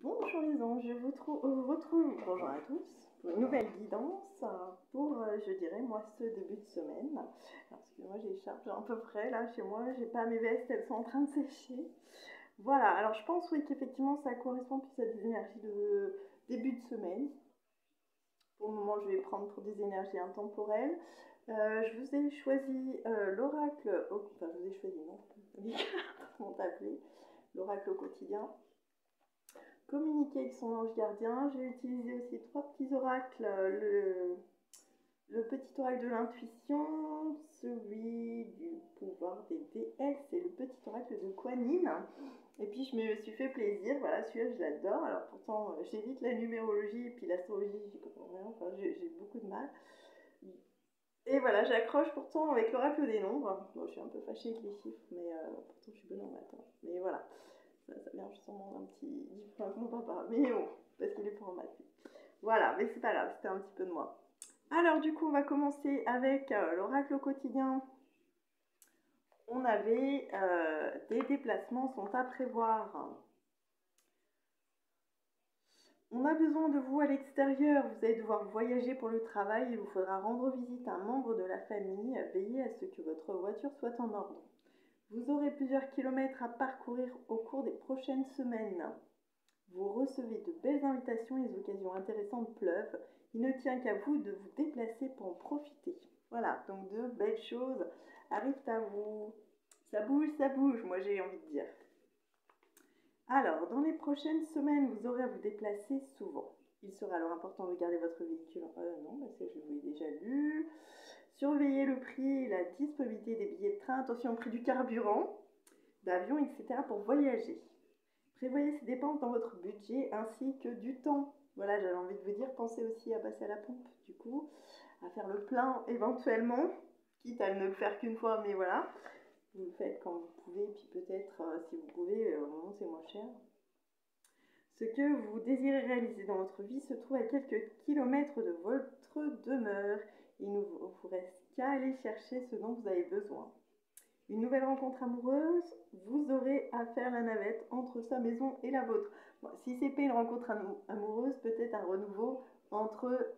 Bonjour les anges, je vous retrouve, bonjour à tous, pour une nouvelle guidance pour, je dirais, moi, ce début de semaine. Parce que moi, j'échappe à peu près, là, chez moi, j'ai pas mes vestes, elles sont en train de sécher. Voilà, alors je pense, oui, qu'effectivement, ça correspond plus à des énergies de début de semaine. Pour le moment, je vais prendre pour des énergies intemporelles. Je vous ai choisi l'oracle, enfin, je vous ai choisi, non, les cartes m'ont appelé, l'oracle au quotidien. Communiquer avec son ange gardien. J'ai utilisé aussi trois petits oracles. Le petit oracle de l'intuition, celui du pouvoir des déesses et le petit oracle de Kuan Yin. Et puis je me suis fait plaisir, voilà, celui-là je l'adore. Alors pourtant j'évite la numérologie et puis l'astrologie, j'y comprends rien, enfin j'ai beaucoup de mal. Et voilà, j'accroche pourtant avec l'oracle des nombres. Bon, je suis un peu fâchée avec les chiffres, mais pourtant je suis bonne en maths. Mais voilà. Ça vient sûrement d'un petit diplôme avec mon papa, mais bon, parce qu'il est fort en maths. Voilà, mais c'est pas grave, c'était un petit peu de moi. Alors du coup, on va commencer avec l'oracle au quotidien. On avait des déplacements sont à prévoir. On a besoin de vous à l'extérieur, vous allez devoir voyager pour le travail, il vous faudra rendre visite à un membre de la famille, veillez à ce que votre voiture soit en ordre. Vous aurez plusieurs kilomètres à parcourir au cours des prochaines semaines. Vous recevez de belles invitations et les occasions intéressantes pleuvent. Il ne tient qu'à vous de vous déplacer pour en profiter. Voilà, donc de belles choses arrivent à vous. Ça bouge, moi j'ai envie de dire. Alors, dans les prochaines semaines, vous aurez à vous déplacer souvent. Il sera alors important de garder votre véhicule. Non, ça je vous l'ai déjà lu. Surveillez le prix et la disponibilité des billets de train. Attention au prix du carburant, d'avion, etc. pour voyager. Prévoyez ces dépenses dans votre budget ainsi que du temps. Voilà, j'avais envie de vous dire, pensez aussi à passer à la pompe, du coup, à faire le plein éventuellement, quitte à ne le faire qu'une fois, mais voilà. Vous le faites quand vous pouvez, puis peut-être, si vous pouvez, au moment c'est moins cher. Ce que vous désirez réaliser dans votre vie se trouve à quelques kilomètres de votre demeure. Il ne vous reste qu'à aller chercher ce dont vous avez besoin. Une nouvelle rencontre amoureuse, vous aurez à faire la navette entre sa maison et la vôtre. Bon, si c'est pas une rencontre amoureuse, peut-être un renouveau entre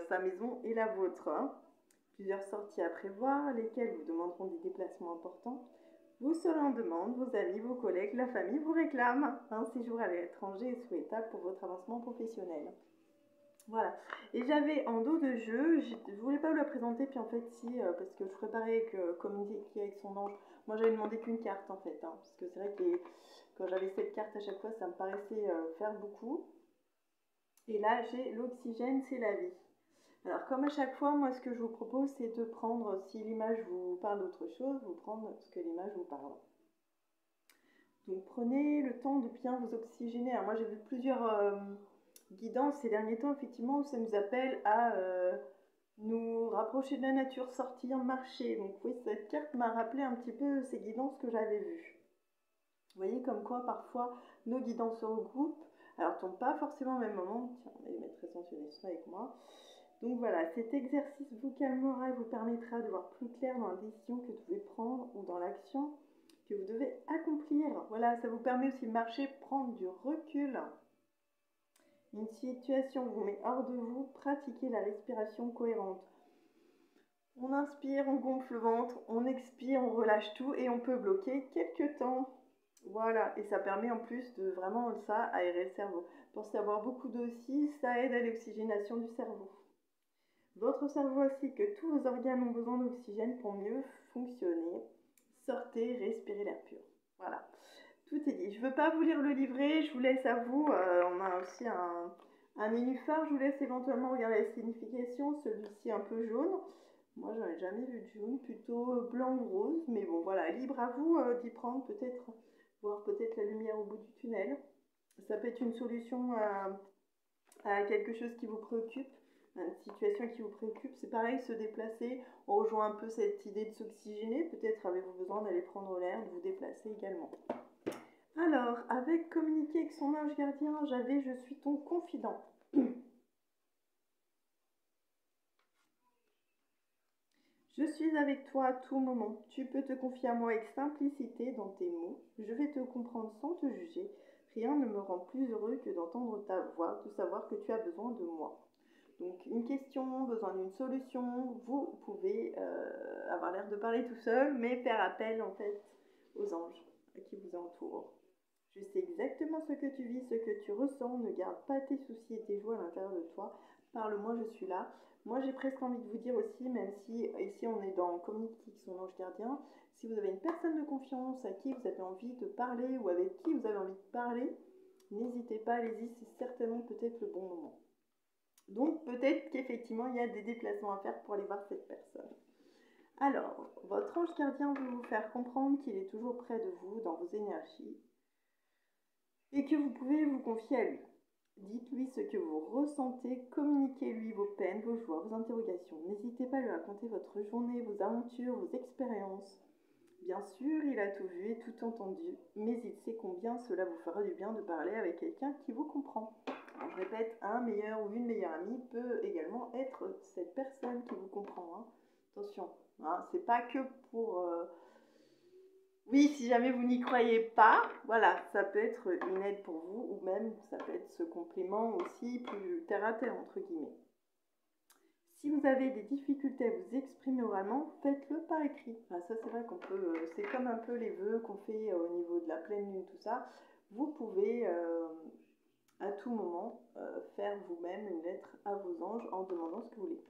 sa maison et la vôtre. Hein. Plusieurs sorties à prévoir, lesquelles vous demanderont des déplacements importants. Vous serez en demande, vos amis, vos collègues, la famille vous réclament. Un séjour à l'étranger est souhaitable pour votre avancement professionnel. Voilà. Et j'avais en dos de jeu, je voulais pas vous la présenter, puis en fait si, parce que je préparais que communiquer avec son ange. Moi j'avais demandé qu'une carte en fait, hein, parce que c'est vrai que quand j'avais cette carte à chaque fois, ça me paraissait faire beaucoup. Et là j'ai l'oxygène, c'est la vie. Alors comme à chaque fois, moi ce que je vous propose, c'est de prendre, si l'image vous parle d'autre chose, vous prendre ce que l'image vous parle. Donc prenez le temps de bien vous oxygéner. Alors moi j'ai vu plusieurs guidances ces derniers temps, effectivement, où ça nous appelle à nous rapprocher de la nature, sortir, marcher. Donc oui, cette carte m'a rappelé un petit peu ces guidances que j'avais vues. Vous voyez comme quoi parfois nos guidances se regroupent, alors tombent pas forcément au même moment. Tiens, on va les mettre attentionner ça avec moi. Donc voilà, cet exercice vous calmera et vous permettra de voir plus clair dans la décision que vous devez prendre ou dans l'action que vous devez accomplir. Voilà, ça vous permet aussi de marcher, prendre du recul. Une situation vous met hors de vous, pratiquez la respiration cohérente. On inspire, on gonfle le ventre, on expire, on relâche tout et on peut bloquer quelques temps. Voilà, et ça permet en plus de vraiment ça aérer le cerveau. Pensez à boire beaucoup d'eau aussi, ça aide à l'oxygénation du cerveau. Votre cerveau ainsi que tous vos organes ont besoin d'oxygène pour mieux fonctionner. Sortez, respirez l'air pur. Voilà, tout est dit. Je ne veux pas vous lire le livret, je vous laisse à vous. On a aussi un nénuphar, je vous laisse éventuellement regarder la signification. Celui-ci un peu jaune. Moi, j'en ai jamais vu de jaune, plutôt blanc ou rose. Mais bon, voilà, libre à vous d'y prendre, peut-être, voir peut-être la lumière au bout du tunnel. Ça peut être une solution à quelque chose qui vous préoccupe. Une situation qui vous préoccupe, c'est pareil, se déplacer, on rejoint un peu cette idée de s'oxygéner, peut-être avez-vous besoin d'aller prendre l'air, de vous déplacer également. Alors, avec communiquer avec son ange gardien, j'avais je suis ton confident. Je suis suis avec toi à tout moment. Tu peux te confier à moi avec simplicité dans tes mots. Je vais te comprendre sans te juger. Rien ne me rend plus heureux que d'entendre ta voix, de savoir que tu as besoin de moi. Donc une question, besoin d'une solution, vous pouvez avoir l'air de parler tout seul, mais faire appel en fait aux anges qui vous entourent. Je sais exactement ce que tu vis, ce que tu ressens, ne garde pas tes soucis et tes joies à l'intérieur de toi. Parle-moi, je suis là. Moi j'ai presque envie de vous dire aussi, même si ici on est dans communique son ange gardien, si vous avez une personne de confiance à qui vous avez envie de parler ou avec qui vous avez envie de parler, n'hésitez pas, allez-y, c'est certainement peut-être le bon moment. Donc peut-être qu'effectivement il y a des déplacements à faire pour aller voir cette personne. Alors, votre ange gardien veut vous faire comprendre qu'il est toujours près de vous dans vos énergies et que vous pouvez vous confier à lui. Dites-lui ce que vous ressentez, communiquez-lui vos peines, vos joies, vos interrogations. N'hésitez pas à lui raconter votre journée, vos aventures, vos expériences. Bien sûr, il a tout vu et tout entendu, mais il sait combien cela vous fera du bien de parler avec quelqu'un qui vous comprend. Alors, je répète, un meilleur ou une meilleure amie peut également être cette personne qui vous comprend. Hein. Attention, hein, c'est pas que pour... Oui, si jamais vous n'y croyez pas, voilà, ça peut être une aide pour vous, ou même ça peut être ce complément aussi plus terre à terre, entre guillemets. Si vous avez des difficultés à vous exprimer oralement, faites-le par écrit. Enfin, ça, c'est vrai qu'on peut, c'est comme un peu les vœux qu'on fait au niveau de la pleine lune, tout ça. Vous pouvez à tout moment faire vous-même une lettre à vos anges en demandant ce que vous voulez.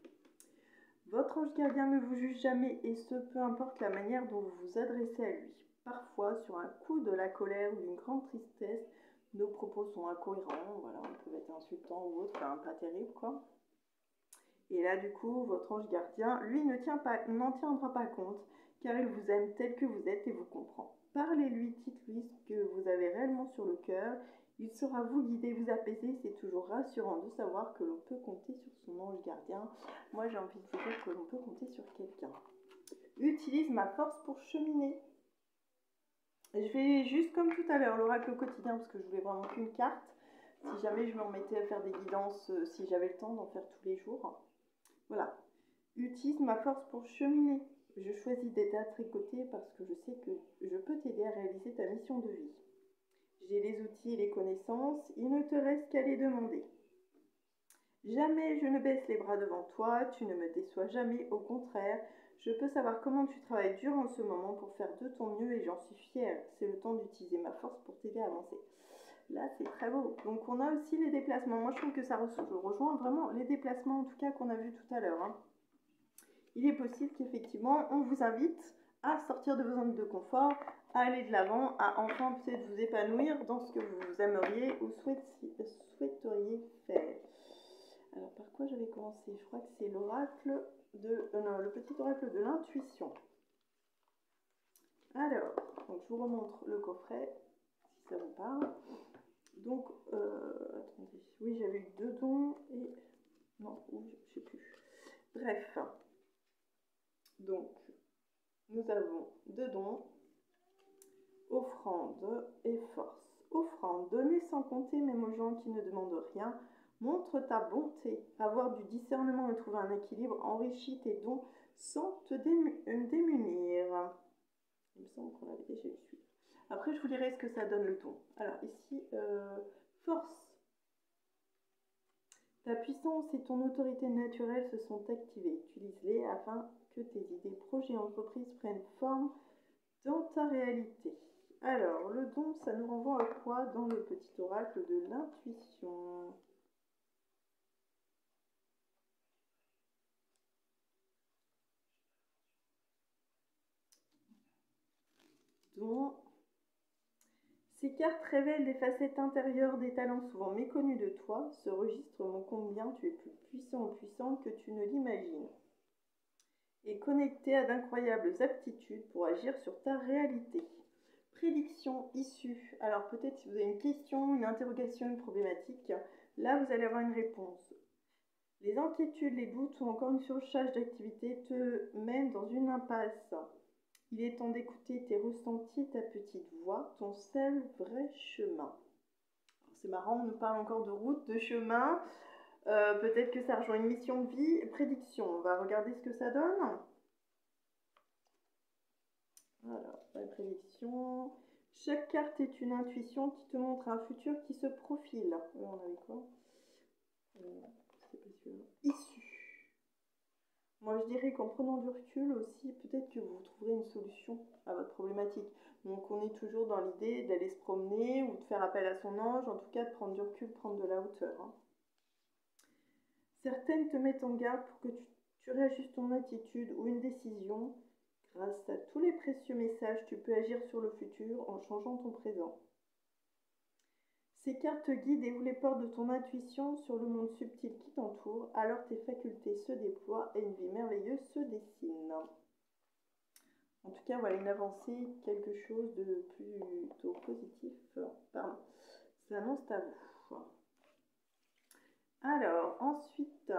Votre ange gardien ne vous juge jamais, et ce, peu importe la manière dont vous vous adressez à lui. Parfois, sur un coup de la colère ou d'une grande tristesse, nos propos sont incohérents, voilà, on peut être insultant ou autre, enfin, pas terrible, quoi. Et là, du coup, votre ange gardien, lui, n'en tiendra pas compte, car il vous aime tel que vous êtes et vous comprend. Parlez-lui, dites-lui ce que vous avez réellement sur le cœur. Il saura vous guider, vous apaiser. C'est toujours rassurant de savoir que l'on peut compter sur son ange gardien. Moi, j'ai envie de vous dire que l'on peut compter sur quelqu'un. Utilise ma force pour cheminer. Je vais juste comme tout à l'heure, l'oracle quotidien, parce que je voulais vraiment qu'une carte. Si jamais je me remettais à faire des guidances, si j'avais le temps d'en faire tous les jours. Voilà. Utilise ma force pour cheminer. Je choisis d'être à tes côtés parce que je sais que je peux t'aider à réaliser ta mission de vie. J'ai les outils et les connaissances, il ne te reste qu'à les demander. Jamais je ne baisse les bras devant toi, tu ne me déçois jamais, au contraire, je peux savoir comment tu travailles dur en ce moment pour faire de ton mieux et j'en suis fière. C'est le temps d'utiliser ma force pour t'aider à avancer. Là, c'est très beau. Donc, on a aussi les déplacements. Moi, je trouve que ça rejoint vraiment les déplacements, en tout cas, qu'on a vus tout à l'heure. Hein. Il est possible qu'effectivement, on vous invite à sortir de vos zones de confort, à aller de l'avant, à enfin peut-être vous épanouir dans ce que vous aimeriez ou souhaiteriez faire. Alors, par quoi j'avais commencé? Je crois que c'est l'oracle de... non, le petit oracle de l'intuition. Alors, donc je vous remontre le coffret, si ça vous parle. Donc, attendez, oui, j'avais eu 2 dons et... non, je sais plus. Bref. Donc, nous avons 2 dons, offrande et force. Offrande, donner sans compter même aux gens qui ne demandent rien. Montre ta bonté, avoir du discernement et trouver un équilibre, enrichis tes dons sans te démunir. Il me semble qu'on avait déjà eu. Après, je vous dirai ce que ça donne le don. Alors ici, force. Ta puissance et ton autorité naturelle se sont activées. Utilise-les afin que tes idées, projets et entreprises prennent forme dans ta réalité. Alors, le don, ça nous renvoie à quoi dans le petit oracle de l'intuition? Don. Ces cartes révèlent des facettes intérieures, des talents souvent méconnus de toi. Ce registre montre combien tu es plus puissant ou puissante que tu ne l'imagines. Et connecté à d'incroyables aptitudes pour agir sur ta réalité. Prédiction issue. Alors peut-être si vous avez une question, une interrogation, une problématique, là vous allez avoir une réponse. Les inquiétudes, les doutes ou encore une surcharge d'activité te mènent dans une impasse. Il est temps d'écouter tes ressentis, ta petite voix, ton seul vrai chemin. C'est marrant, on nous parle encore de route, de chemin. Peut-être que ça rejoint une mission de vie. Prédiction, on va regarder ce que ça donne. Alors, la prédiction. Chaque carte est une intuition qui te montre un futur qui se profile. On avait quoi? C'est pas celui-là. Issue. Moi, je dirais qu'en prenant du recul aussi, peut-être que vous trouverez une solution à votre problématique. Donc, on est toujours dans l'idée d'aller se promener ou de faire appel à son ange, en tout cas de prendre du recul, prendre de la hauteur. Hein. Certaines te mettent en garde pour que tu réajustes ton attitude ou une décision. Grâce à tous les précieux messages, tu peux agir sur le futur en changeant ton présent. Ces cartes te guident et ouvrent les portes de ton intuition sur le monde subtil qui t'entoure, alors tes facultés se déploient et une vie merveilleuse se dessine. En tout cas, voilà une avancée, quelque chose de plutôt positif. Pardon, ça annonce à vous. Alors, ensuite,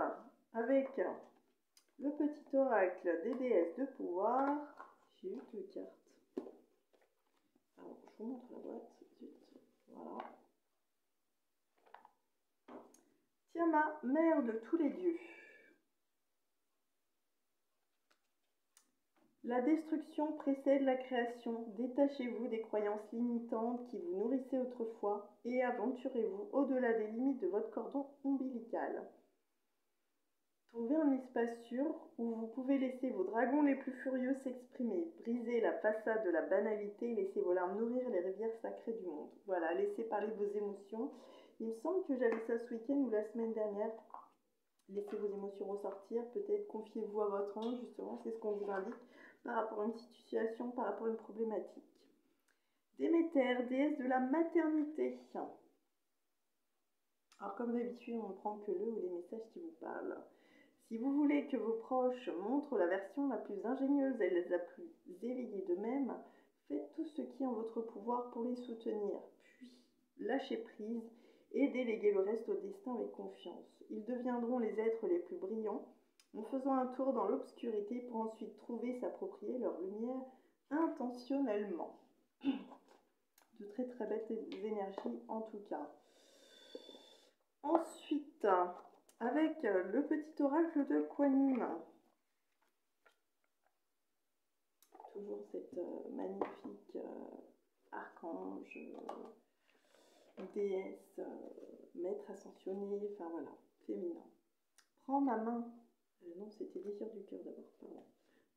avec le petit oracle des déesses de pouvoir, j'ai eu 2 cartes. Alors, je vous montre la boîte. Voilà. Tiamat, mère de tous les dieux. La destruction précède la création. Détachez-vous des croyances limitantes qui vous nourrissaient autrefois et aventurez-vous au-delà des limites de votre cordon ombilical. Trouvez un espace sûr où vous pouvez laisser vos dragons les plus furieux s'exprimer. Brisez la façade de la banalité, laissez vos larmes nourrir les rivières sacrées du monde. Voilà, laissez parler vos émotions. Il me semble que j'avais ça ce week-end ou la semaine dernière. Laissez vos émotions ressortir, peut-être confiez-vous à votre ange, justement, c'est ce qu'on vous indique par rapport à une situation, par rapport à une problématique. Déméter, déesse de la maternité. Alors comme d'habitude, on ne prend que le ou les messages qui vous parlent. Si vous voulez que vos proches montrent la version la plus ingénieuse et la plus éveillée d'eux-mêmes, faites tout ce qui est en votre pouvoir pour les soutenir, puis lâchez prise et déléguez le reste au destin avec confiance. Ils deviendront les êtres les plus brillants en faisant un tour dans l'obscurité pour ensuite trouver s'approprier leur lumière intentionnellement. De très très belles énergies en tout cas. Ensuite, avec le petit oracle de Kuan Yin. Toujours cette magnifique archange, déesse, maître ascensionné, enfin voilà, féminin. Prends ma main. Non, c'était désir du cœur d'abord, pardon.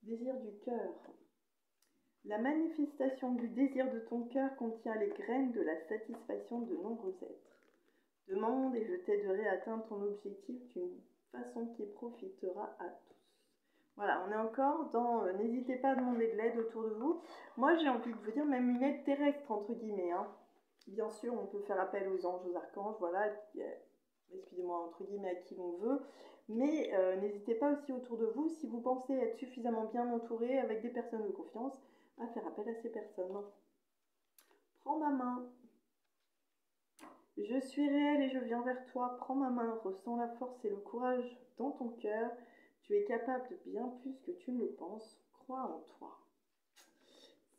Désir du cœur. La manifestation du désir de ton cœur contient les graines de la satisfaction de nombreux êtres. Demande et je t'aiderai à atteindre ton objectif d'une façon qui profitera à tous. Voilà, on est encore dans n'hésitez pas à demander de l'aide autour de vous. Moi, j'ai envie de vous dire même une aide terrestre, entre guillemets. Hein. Bien sûr, on peut faire appel aux anges, aux archanges, voilà, excusez-moi, entre guillemets, à qui l'on veut. Mais n'hésitez pas aussi autour de vous, si vous pensez être suffisamment bien entouré avec des personnes de confiance, à faire appel à ces personnes. Prends ma main. Je suis réel et je viens vers toi. Prends ma main, ressens la force et le courage dans ton cœur. Tu es capable de bien plus que tu ne le penses. Crois en toi.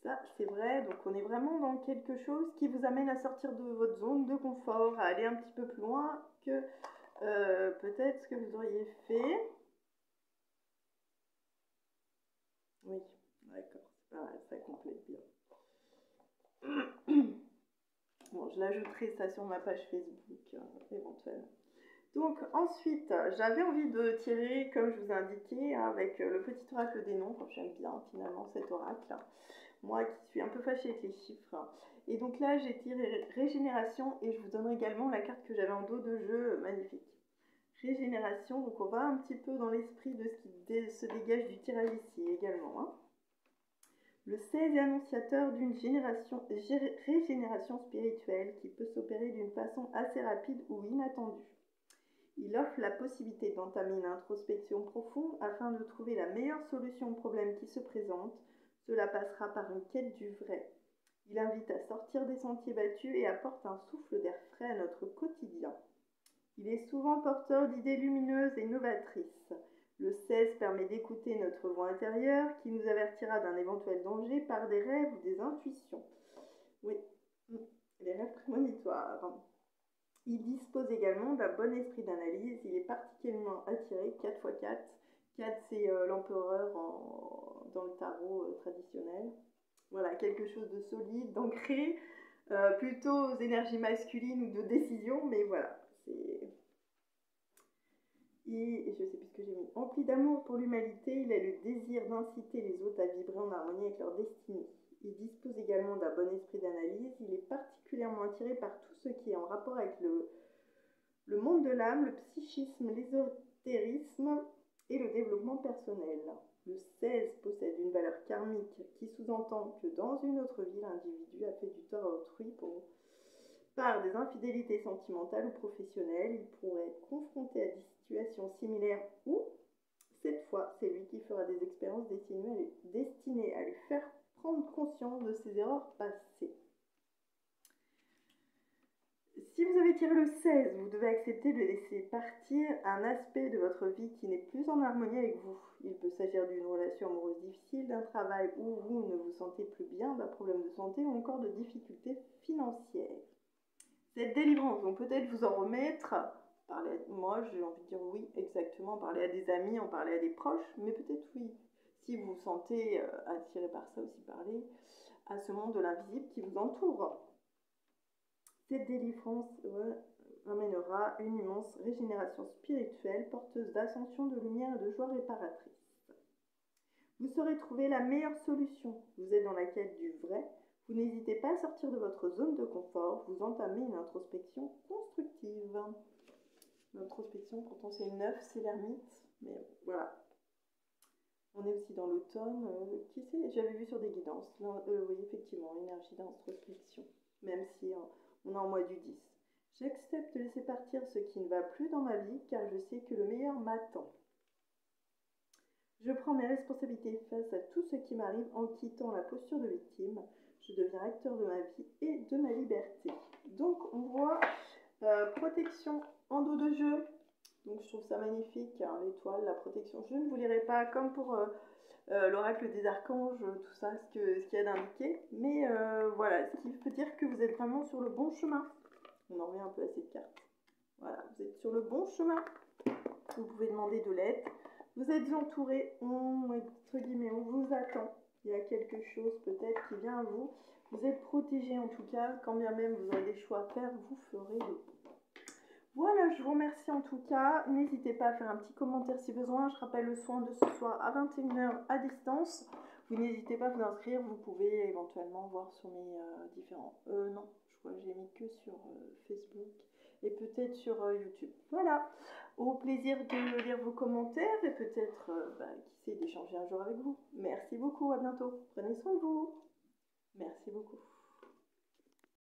Ça, c'est vrai. Donc, on est vraiment dans quelque chose qui vous amène à sortir de votre zone de confort, à aller un petit peu plus loin que peut-être ce que vous auriez fait. Oui, d'accord. C'est pas mal, ça complète bien. Bon, je l'ajouterai ça sur ma page Facebook, éventuellement. Donc ensuite, j'avais envie de tirer, comme je vous ai indiqué, avec le petit oracle des noms, comme j'aime bien finalement cet oracle. Moi qui suis un peu fâchée avec les chiffres. Et donc là, j'ai tiré Régénération et je vous donnerai également la carte que j'avais en dos de jeu, magnifique. Régénération, donc on va un petit peu dans l'esprit de ce qui se dégage du tirage ici également. Hein. Le 16 est annonciateur d'une régénération spirituelle qui peut s'opérer d'une façon assez rapide ou inattendue. Il offre la possibilité d'entamer une introspection profonde afin de trouver la meilleure solution aux problèmes qui se présentent. Cela passera par une quête du vrai. Il invite à sortir des sentiers battus et apporte un souffle d'air frais à notre quotidien. Il est souvent porteur d'idées lumineuses et novatrices. Le 16 permet d'écouter notre voix intérieure qui nous avertira d'un éventuel danger par des rêves ou des intuitions. Oui, les rêves prémonitoires. Il dispose également d'un bon esprit d'analyse. Il est particulièrement attiré 4x4. 4, c'est l'empereur dans le tarot traditionnel. voilà, quelque chose de solide, d'ancré, plutôt aux énergies masculines ou de décision, mais voilà, c'est... Et je sais plus ce que j'ai mis. Empli d'amour pour l'humanité, il a le désir d'inciter les autres à vibrer en harmonie avec leur destinée. Il dispose également d'un bon esprit d'analyse. Il est particulièrement attiré par tout ce qui est en rapport avec le monde de l'âme, le psychisme, l'ésotérisme et le développement personnel. Le 16 possède une valeur karmique qui sous-entend que dans une autre vie, l'individu a fait du tort à autrui par des infidélités sentimentales ou professionnelles. Il pourrait être confronté à des situations similaires où, cette fois, c'est lui qui fera des expériences destinées à lui faire prendre conscience de ses erreurs passées. Si vous avez tiré le 16, vous devez accepter de laisser partir un aspect de votre vie qui n'est plus en harmonie avec vous. Il peut s'agir d'une relation amoureuse difficile, d'un travail où vous ne vous sentez plus bien, d'un problème de santé ou encore de difficultés financières. Cette délivrance, donc peut-être vous en remettre, moi j'ai envie de dire oui, exactement, parler à des amis, en parler à des proches, mais peut-être oui, si vous vous sentez attiré par ça aussi, parler à ce monde de l'invisible qui vous entoure. Cette délivrance amènera une immense régénération spirituelle, porteuse d'ascension, de lumière et de joie réparatrice. Vous saurez trouver la meilleure solution. Vous êtes dans la quête du vrai. Vous n'hésitez pas à sortir de votre zone de confort. Vous entamez une introspection constructive. L'introspection, pourtant c'est une 9, c'est l'ermite. Mais voilà. On est aussi dans l'automne. Qui sait, j'avais vu sur des guidances. Oui, effectivement, énergie d'introspection. Même si on est en mois du 10. J'accepte de laisser partir ce qui ne va plus dans ma vie car je sais que le meilleur m'attend. Je prends mes responsabilités face à tout ce qui m'arrive en quittant la posture de victime. Je deviens acteur de ma vie et de ma liberté. Donc on voit protection en dos de jeu. Donc je trouve ça magnifique, hein, l'étoile, la protection. Je ne vous lirai pas comme pour l'oracle des archanges, tout ça, ce qu'il y a d'indiqué. Mais voilà, ce qui veut dire que vous êtes vraiment sur le bon chemin. On en revient un peu à cette carte. Voilà, vous êtes sur le bon chemin. Vous pouvez demander de l'aide. Vous êtes entouré, entre guillemets, on vous attend. Il y a quelque chose peut-être qui vient à vous. Vous êtes protégé en tout cas, quand bien même vous aurez des choix à faire, vous ferez le bon. Voilà, je vous remercie en tout cas. N'hésitez pas à faire un petit commentaire si besoin. Je rappelle le soin de ce soir à 21h à distance. Vous n'hésitez pas à vous inscrire. Vous pouvez éventuellement voir sur mes différents... non, je crois que j'ai mis que sur Facebook et peut-être sur YouTube. Voilà, au plaisir de lire vos commentaires et peut-être, qui sait, d'échanger un jour avec vous. Merci beaucoup, à bientôt. Prenez soin de vous. Merci beaucoup.